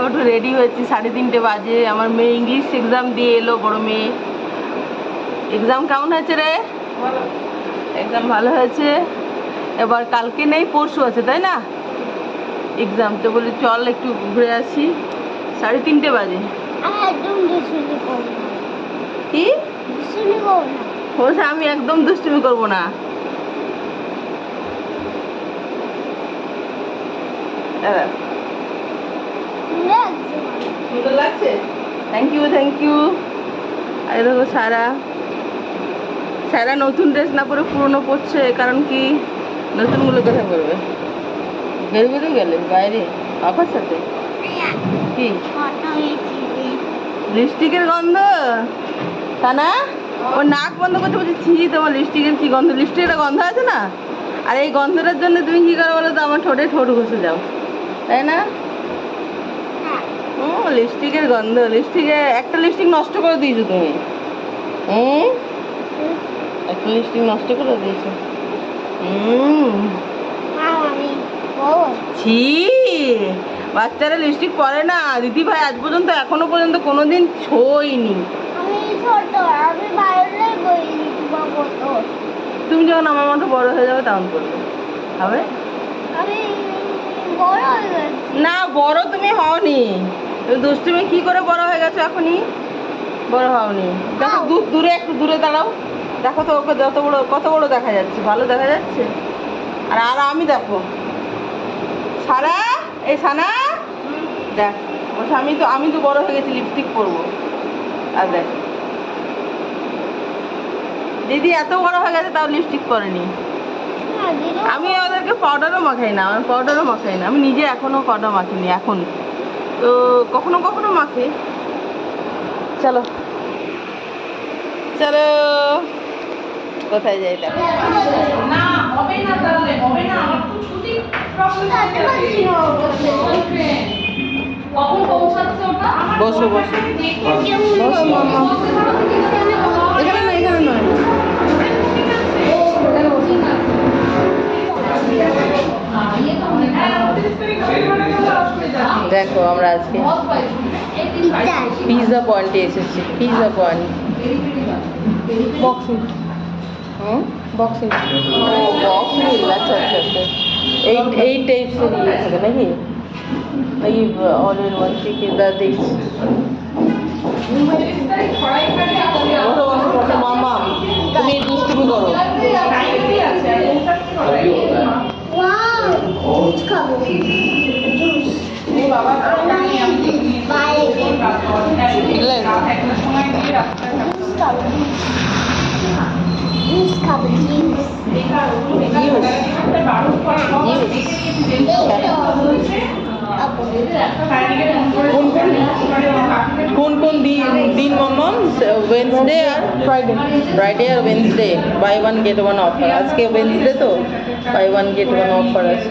একটু রেডি হয়েছি, 3:30 বাজে। আমার মেয়ে ইংলিশ এক্সাম দিয়ে এলো, বড় মেয়ে। এক্সাম কেমন হয়েছে রে? এক্সাম ভালো হয়েছে। এবার কালকে নেই, পরশু আছে, তাই না এক্সাম? তো বলি চল একটু ঘুরে আসি। 3:30 বাজে। কি বলছে? আমি একদম দুষ্টুমি করবো না। সুন্দর লাগছে, থ্যাংক ইউ থ্যাংক ইউ। আর দেখো সারা, সারা নতুন ড্রেস না পরে পুরনো পরছে, কারণ কি নতুনগুলো কোথায় পরবে? বেরোবে গেলে বাইরে বাবার সাথে? কি লিপস্টিকের গন্ধ? তা না, ওর নাক বন্ধ করতে বলছে, ছি তোমার লিপস্টিকের কি গন্ধ? লিপস্টিকের গন্ধ আছে না? আর এই গন্ধটার জন্য তুমি কি করো বলো তো? আমার ঠোঁটে ঠোঁট ঘষে যাও, তাই না? ও লিপস্টিকের গন্ধ, লিপস্টিকে একটা লিপস্টিক নষ্ট করে দিয়েছো তুমি। একটা লিপস্টিক নষ্ট করে দিয়েছো। ছি, বাচ্চারা লিপস্টিক পরে না দিদি ভাই, আজ পর্যন্ত এখনো পর্যন্ত কোনোদিন ছোইনি। তুমি যখন আমার মতো বড় হয়ে যাবে তখন করবে, হবে না? বড় তুমি হওনি, তুমি দুষ্টুমি কি করে বড় হয়ে গেছো? এখনই বড় হওনি। দেখো দূরে, একটু দূরে দাঁড়াও, দেখো তো ওকে যত বড়, কত বড় দেখা যাচ্ছে, ভালো দেখা যাচ্ছে। আর আর আমি দেখো সারা, এই সানা দেখ, বলছে আমি তো বড় হয়ে গেছি, লিপস্টিক পরবো। আর দেখ দিদি এত বড় হয়ে গেছে তাও লিপস্টিক পরেনি। আমি ওদেরকে পাউডারও মাখাই না, আমার পাউডারও মাখাই না, আমি নিজে এখনো পাউডার মাখিনি এখন, তো কখনো কখনো মাখি। চলো চলো, কোথায় যাই দেখো। না হবে না, তাহলে হবে না, আমার তো ছুটি কখন পৌঁছাচ্ছে ওটা? বসো বসো, বসো মামা। এখানে নয়, এখানে নয়। দেখো আমরা আজকে পিৎজা পয়েন্টে এসেছি, Pizza Point. Boxing, boxing, boxing, আচ্ছা আচ্ছা আচ্ছা। এই টাইপসের ইয়ে থাকে নাকি? নাকি অল ইন ওয়ান চিকেন দা দিস? মামা তুমি দুষ্টুমি করো। কোন কোন দিন মাম্মা? ওয়েডনেসডে আর ফ্রাইডে, ফ্রাইডে আর Wednesday buy one get one offer. আজকে ওয়েডনেসডে তো buy one get one offer আছে।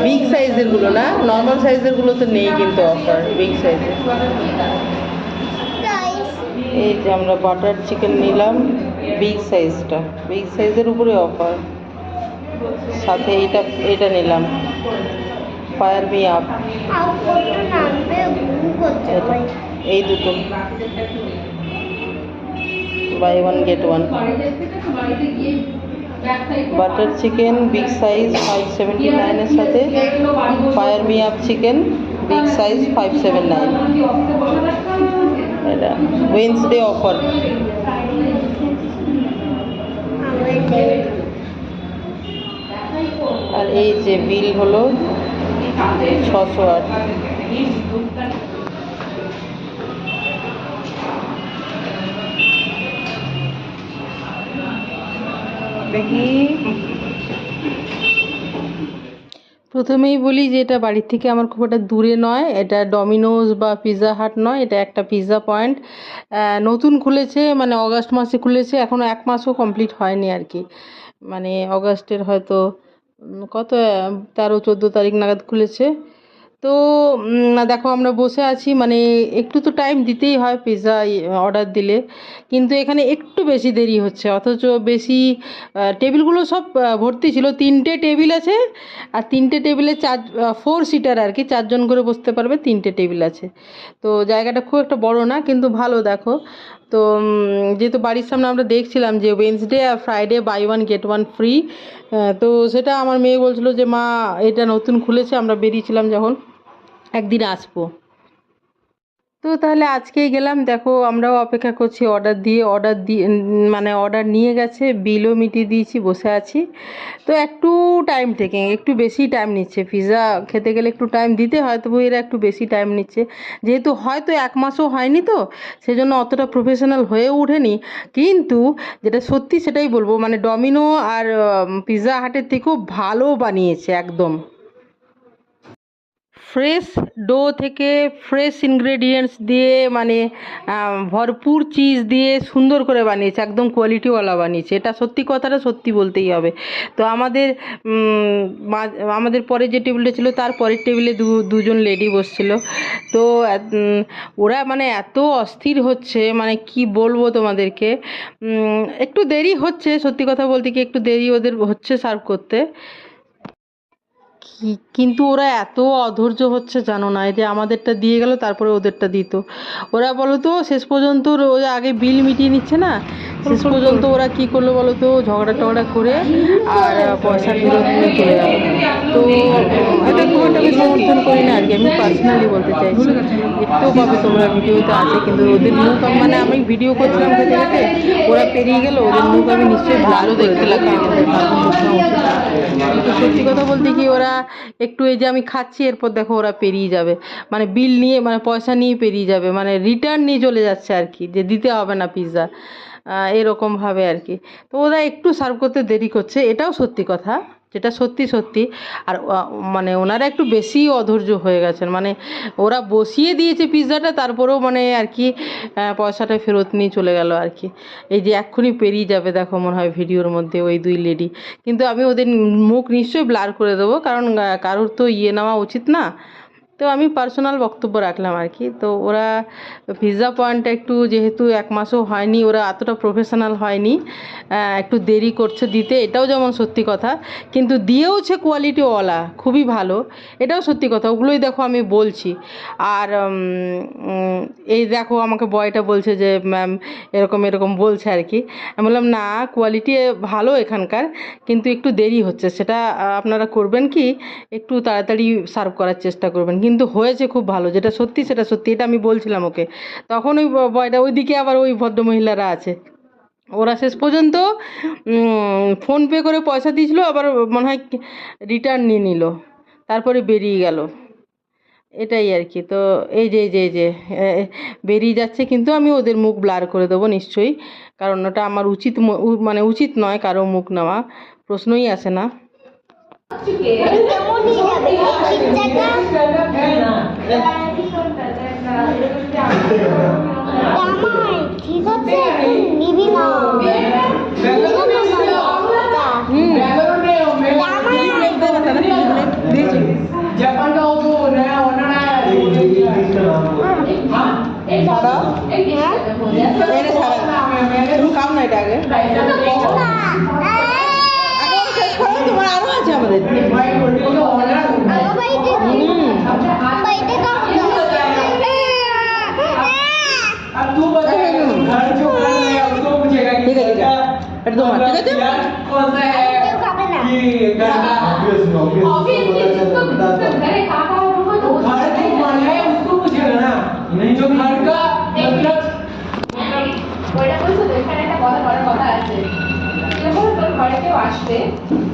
বিগ সাইজের গুলো না, নর্মাল সাইজের গুলো তো নেই কিন্তু অফার, বিগ সাইজের। এই যে আমরা বাটার চিকেন নিলাম, বিগ সাইজটা, বিগ সাইজের উপরে অফার। সাথে এটা নিলাম, ফায়ার মি আপ, এই দুটো buy one get one. Butter chicken big size 579 এর সাথে fire me up chicken big size 579। এটা ওয়েডনেসডে অফার। আর এই যে বিল হলো 608। দেখি প্রথমেই বলি যে এটা বাড়ির থেকে আমার খুব একটা দূরে নয়, এটা ডমিনোজ বা পিৎজা হাট নয়, এটা একটা পিৎজা পয়েন্ট। নতুন খুলেছে, মানে অগাস্ট মাসে খুলেছে, এখনও 1 মাসও কমপ্লিট হয়নি আর কি। মানে অগাস্টের হয়তো কত 13-14 তারিখ নাগাদ খুলেছে। তো দেখো আমরা বসে আছি, মানে একটু তো টাইম দিতেই হয় পিৎজা অর্ডার দিলে, কিন্তু এখানে একটু বেশি দেরি হচ্ছে, অথচ বেশি টেবিলগুলো সব ভর্তি ছিল। 3টে টেবিল আছে, আর 3টে টেবিলে 4 সিটার আর কি, 4জন করে বসতে পারবে, 3টে টেবিল আছে। তো জায়গাটা খুব একটা বড় না, কিন্তু ভালো দেখো। তো যেহেতু বাড়ির সামনে আমরা দেখছিলাম যে ওয়েডনেসডে আর Friday buy one get one free, তো সেটা আমার মেয়ে বলছিল যে মা এটা নতুন খুলেছে, আমরা বেরিয়েছিলাম যখন, একদিন আসবো। তো তাহলে আজকেই গেলাম, দেখো আমরাও অপেক্ষা করছি অর্ডার দিয়ে মানে অর্ডার নিয়ে গেছে, বিলও মিটিয়ে দিয়েছি, বসে আছি। তো একটু টাইম টেকিং, একটু বেশি টাইম নিচ্ছে, পিৎজা খেতে গেলে একটু টাইম দিতে হয়, তবু এরা একটু বেশি টাইম নিচ্ছে, যেহেতু হয়তো 1 মাসও হয়নি, তো সেজন্য অতটা প্রফেশনাল হয়েও ওঠেনি। কিন্তু যেটা সত্যি সেটাই বলবো, মানে ডমিনো আর পিৎজা হাটের থেকেও ভালো বানিয়েছে একদম। ফ্রেশ ডো থেকে ফ্রেশ ইনগ্রেডিয়েন্টস দিয়ে, মানে ভরপুর চিজ দিয়ে সুন্দর করে বানিয়েছে, একদম কোয়ালিটিওয়ালা বানিয়েছে, এটা সত্যি, কথাটা সত্যি বলতেই হবে। তো আমাদের পরে যে টেবিলটা ছিল তার পরের টেবিলে দুজন লেডি বসছিল। তো ওরা মানে এত অস্থির হচ্ছে, মানে কি বলবো তোমাদেরকে, একটু দেরি হচ্ছে, সত্যি কথা বলতে কি একটু দেরি ওদের হচ্ছে সার্ভ করতে, কিন্তু ওরা এত অধৈর্য হচ্ছে জানো না, এই যে আমাদেরটা দিয়ে গেল তারপরে ওদেরটা দিত, ওরা বলো তো শেষ পর্যন্ত ওই আগে বিল মিটিয়ে নিচ্ছে না, শেষ পর্যন্ত ওরা কি করলো বলো তো, ঝগড়া টগড়া করে আর পয়সা ফেরত নিয়ে চলে গেল। তো এটা খুব একটা আমি সমর্থন করি না আর কি, আমি পার্সোনালি বলতে চাইছি, দেখতেও পাবে তোমরা ভিডিওতে আছে, কিন্তু ওদের মুখ মানে আমি ভিডিও করছিলাম খেতে খেতে, ওরা পেরিয়ে গেল, ওদের মুখ আমি নিশ্চয়ই ভালো দেখতে লাগবে, কিন্তু সত্যি কথা বলতে কি ওরা একটু, এই যে আমি খাচ্ছি এরপর দেখো ওরা পেরিয়ে যাবে, মানে বিল নিয়ে, মানে পয়সা নিয়ে পেরিয়ে যাবে, মানে রিটার্ন নিয়ে চলে যাচ্ছে আর কি, যে দিতে হবে না পিৎজা, এরকমভাবে আর কি। তো ওরা একটু সার্ভ করতে দেরি করছে, এটাও সত্যি কথা, যেটা সত্যি সত্যি। আর মানে ওনারা একটু বেশি অধৈর্য হয়ে গেছেন, মানে ওরা বসিয়ে দিয়েছে পিৎজাটা, তারপরেও মানে আর কি পয়সাটা ফেরত নিয়ে চলে গেল আর কি। এই যে এক্ষুনি পেরিয়ে যাবে দেখো মনে হয় ভিডিওর মধ্যে ওই 2 লেডি, কিন্তু আমি ওদের মুখ নিশ্চয়ই ব্লার করে দেবো, কারণ কারোর তো নেওয়া উচিত না। তো আমি পার্সোনাল বক্তব্য রাখলাম আর কি। তো ওরা পিৎজা পয়েন্টটা একটু, যেহেতু 1 মাসও হয়নি, ওরা এতটা প্রফেশনাল হয়নি, একটু দেরি করছে দিতে, এটাও যেমন সত্যি কথা, কিন্তু দিয়েওছে কোয়ালিটিওয়ালা, খুবই ভালো, এটাও সত্যি কথা, ওগুলোই দেখো আমি বলছি। আর এই দেখো আমাকে বয়টা বলছে যে ম্যাম এরকম এরকম বলছে আর কি, আমি বললাম না কোয়ালিটি ভালো এখানকার, কিন্তু একটু দেরি হচ্ছে, সেটা আপনারা করবেন কি একটু তাড়াতাড়ি সার্ভ করার চেষ্টা করবেন, কিন্তু হয়েছে খুব ভালো, যেটা সত্যি সেটা সত্যি, এটা আমি বলছিলাম ওকে। তখন ওই বয়টা, ওইদিকে আবার ওই ভদ্রমহিলারা আছে, ওরা শেষ পর্যন্ত ফোনপে করে পয়সা দিয়েছিল, আবার মনে হয় রিটার্ন নিয়ে নিল, তারপরে বেরিয়ে গেল, এটাই আর কি। তো এই যে বেরিয়ে যাচ্ছে, কিন্তু আমি ওদের মুখ ব্লার করে দেবো নিশ্চয়ই, কারণ ওটা আমার উচিত, মানে উচিত নয় কারো মুখ নেওয়া, প্রশ্নই আসে না। ঠিক আছে নিবি না जापान का वो जो नया ऑनर आया है খাও না এটা আগে, তোমার আরো আছে আমাদের। अब तू बता घर जो बना है उसको पूछेगा कि ठीक है এটা তোমার, ঠিক আছে कौन सा है कि घर का ऑब्वियसली जिसको घर है काका होगा तो घर जो बना है उसको पूछेगा ना, नहीं जो घर का मतलब ওইটা বলছো তো, এখানে একটা কথা বলার কথা আছে, যখন তোর ঘরে কেউ আসবে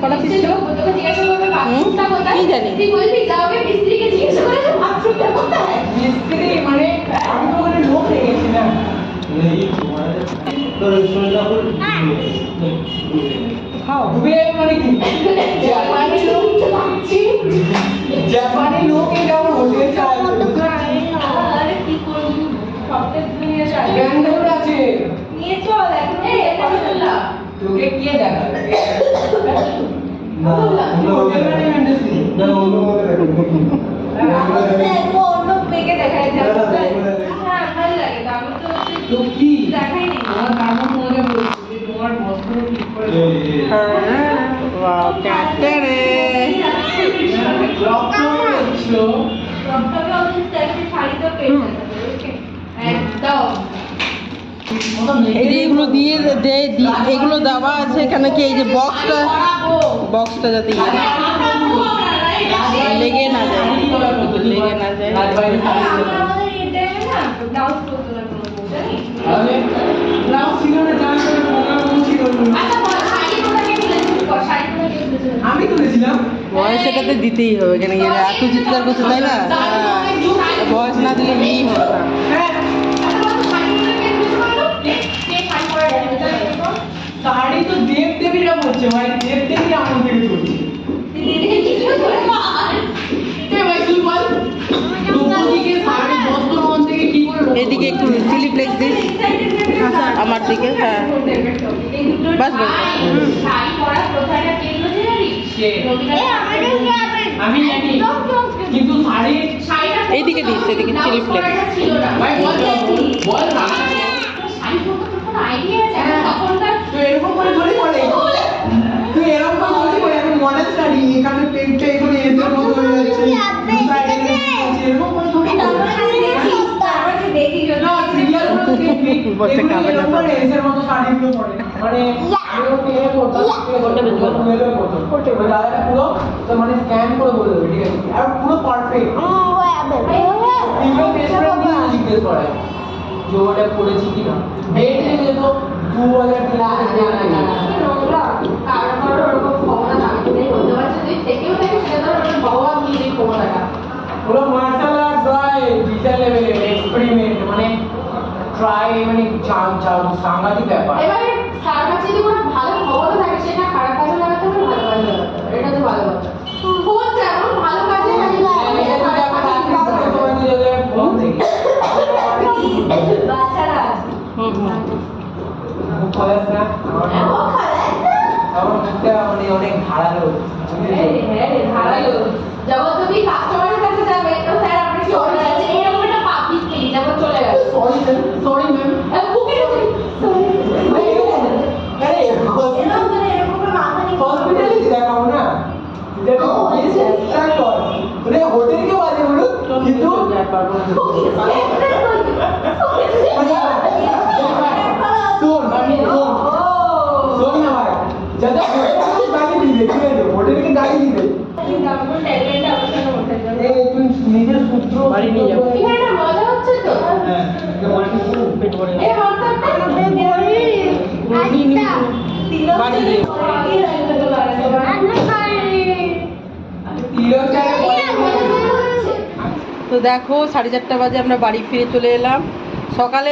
কটা পিস ছিল? তোকে জিজ্ঞাসা করবে বাথরুমটা কোথায়, কি জানি? তুই বলবি যাওগে মিস্ত্রিকে জিজ্ঞাসা করে যে বাথরুমটা কোথায়, মিস্ত্রি মানে আমি তো ওখানে লোক রেখেছি না, খাও ডুবে মানে কি জাপানি লোক জাপানি লোক এটা হোটেল চালায়, আরে কি করব সবটা দুনিয়া চাই ব্যাঙ্গালোর আছে নিয়ে চল এখন এটা বললা তোকে কে দেখাবে না হোটেল ম্যানেজমেন্ট না এই যে এগুলো দিয়ে এগুলো দেওয়া আছে এখানে কি এই যে বক্সটা যাতে লেগে না যায় আমি তুলেছিলাম। বয়স এটাতে দিতেই হবে এখানে গেলে এত চিৎকার করছে তাই না বয়স না দিলে নিয়েই হবে না শাড়ি তো দেব দেবীরা বলছে ভাই, দেব দেবীরা আমার থেকে চলছে। এদিকে একটু চিলি ফ্লেক্স দিস আমার দিকে হ্যাঁ বাস বাস আমি জানি কিন্তু শাড়ি এইদিকে দিস এদিকে চিলি ফ্লেক্স ভাই বল না তুই এরকম করে ধরে পড়ে তুই এরকম করে ধরে পড়ে আমি মডেল শাড়ি এখানে পেন্টে এখানে এদের মতো হয়ে যাচ্ছে এরকম করে ধরে না সিরিয়াল বলতে খাবে না পড়ে এদের মতো শাড়িগুলো পড়ে মানে এরকম এ করতে দাদাটা পুরো তো মানে স্ক্যান করে বলে দেবে ঠিক আছে আর পুরো পারফেক্ট জিজ্ঞেস করে যে ওটা করেছি কিনা ডেট দেখে তো 2000 পুরো মার্শাল আর্ট হয় ডিজিটাল লেভেলে এক্সপেরিমেন্ট মানে ট্রাই মানে সাংঘাতিক ব্যাপার এবারে তার কাছে যদি কোনো ভালো খবর থাকে সেটা খারাপ কাজে লাগাতে হবে ভালো কাজে লাগাতে হবে এটা তো ভালো কথা ফোন যেমন ভালো কাজে বাচ্চারা অনেক ধারালো যখন তুমি কাস্টমারের কাছে যাবে তো স্যার আপনি কি অর্ডার আছে এরকম একটা পাবলিক পেজ যেমন চলে গেল সরি ম্যাম কুকি হসপিটালে দেখাবো না হোটেল কে বাজে বলুন কিন্তু শোন না ভাই যাতে গাড়ি দিবে ঠিক আছে হোটেলকে গাড়ি দিবে নিজের সূত্র বাড়ি নিয়ে যাবো এখানে মজা হচ্ছে তো এই হাতটা বাড়ি গিয়ে তো দেখো 4:30 বাজে আমরা বাড়ি ফিরে চলে এলাম সকালে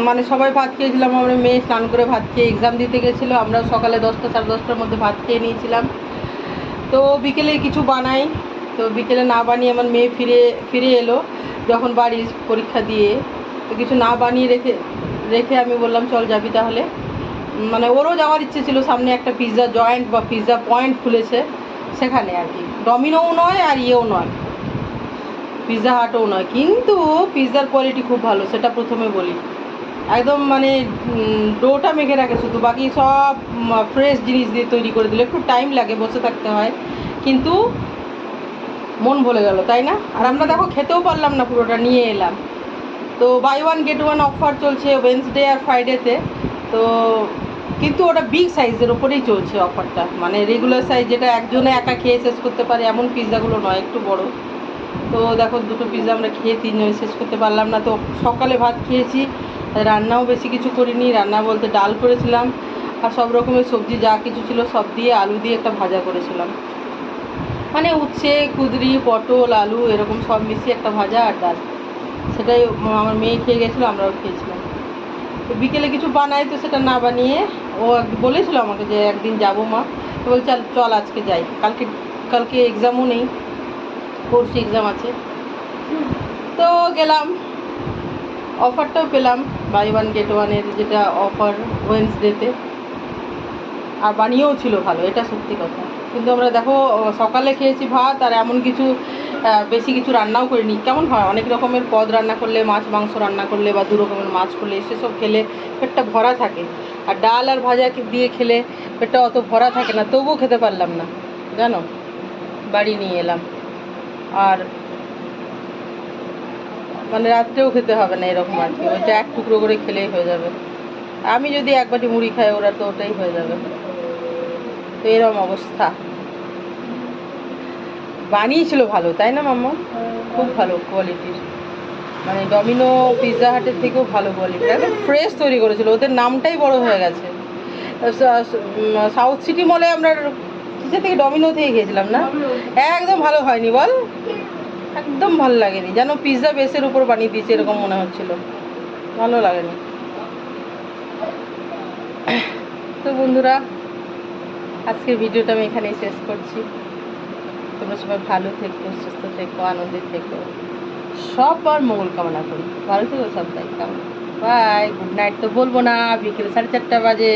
মানে সবাই ভাত খেয়েছিলাম আমরা মেয়ে স্নান করে ভাত খেয়ে এক্সাম দিতে গেছিলো আমরা সকালে 10টা 10:30টার মধ্যে ভাত খেয়ে নিয়েছিলাম তো বিকেলে কিছু বানাই তো বিকেলে না বানিয়ে আমার মেয়ে ফিরে এলো যখন বাড়ির পরীক্ষা দিয়ে তো কিছু না বানিয়ে রেখে আমি বললাম চল যাবি তাহলে মানে ওরও যাওয়ার ইচ্ছে ছিল সামনে একটা পিৎজা জয়েন্ট বা পিৎজা পয়েন্ট খুলেছে সেখানে আর কি ডমিনোও নয় আর ইয়েও নয় পিৎজা হাটও নয় কিন্তু পিৎজার কোয়ালিটি খুব ভালো সেটা প্রথমে বলি একদম মানে ডোটা মেখে রাখে শুধু বাকি সব ফ্রেশ জিনিস দিয়ে তৈরি করে দিলে একটু টাইম লাগে বসে থাকতে হয় কিন্তু মন ভরে গেল তাই না আর আমরা দেখো খেতেও পারলাম না পুরোটা নিয়ে এলাম তো buy one get one offer চলছে ওয়েডনেসডে আর ফ্রাইডেতে তো কিন্তু ওটা বিগ সাইজের ওপরেই চলছে অফারটা মানে রেগুলার সাইজ যেটা একজনে একা খেয়ে শেষ করতে পারে এমন পিৎজাগুলো নয় একটু বড় তো দেখো দুটো পিৎজা আমরা খেয়ে 3 জনে শেষ করতে পারলাম না তো সকালে ভাত খেয়েছি রান্নাও বেশি কিছু করিনি রান্না বলতে ডাল করেছিলাম আর সব রকমের সবজি যা কিছু ছিল সব দিয়ে আলু দিয়ে একটা ভাজা করেছিলাম মানে উচ্ছে কুঁদরি পটল আলু এরকম সব মিশিয়ে একটা ভাজা আর ডাল সেটাই আমার মেয়ে খেয়ে গেছিলো আমরাও খেয়েছিলাম তো বিকেলে কিছু বানাই তো সেটা না বানিয়ে ও বলেছিল আমাকে যে একদিন যাবো মা তো বলছি চল আজকে যাই কালকে এক্সামও নেই পরশু এক্সাম আছে তো গেলাম অফারটাও পেলাম বাই ওয়ান গেট ওয়ানের যেটা অফার ওয়েডনেসডেতে আর বানিয়েও ছিল ভালো এটা সত্যি কথা কিন্তু আমরা দেখো সকালে খেয়েছি ভাত আর এমন কিছু বেশি কিছু রান্নাও করিনি কেমন হয় অনেক রকমের পদ রান্না করলে মাছ মাংস রান্না করলে বা 2 রকমের মাছ করলে সেসব খেলে পেটটা ভরা থাকে আর ডাল আর ভাজা দিয়ে খেলে পেটটা অত ভরা থাকে না তবুও খেতে পারলাম না জানো বাড়ি নিয়ে এলাম আর মানে রাত্রেও খেতে হবে না এরকম আর কি, ওইটা এক টুকরো করে খেলেই হয়ে যাবে। আমি যদি এক বাটি মুড়ি খাই ওরা তো ওটাই হয়ে যাবে। তো এরকম অবস্থা। বানিয়েছিল ভালো তাই না মাম্মা? খুব ভালো কোয়ালিটির, মানে ডমিনো পিৎজা হাটের থেকেও ভালো কোয়ালিটি, একদম ফ্রেশ তৈরি করেছিল। ওদের নামটাই বড় হয়ে গেছে। সাউথ সিটি মলে আমরা কিসে থেকে, ডমিনো থেকে খেয়েছিলাম না, একদম ভালো হয়নি বল, একদম ভালো লাগেনি, যেন পিৎজা বেসের উপর বানিয়ে দিয়েছে এরকম মনে হচ্ছিল, ভালো লাগেনি। তো বন্ধুরা, আজকের ভিডিওটা আমি এখানেই শেষ করছি। তোমরা সবাই ভালো থেকো, সুস্থ থেকো, আনন্দে থেকো, সবার মঙ্গল কামনা করি। ভালো থেকো সব, তাই কেমন, বাই, গুড নাইট তো বলবো না, বিকেল 4:30 বাজে।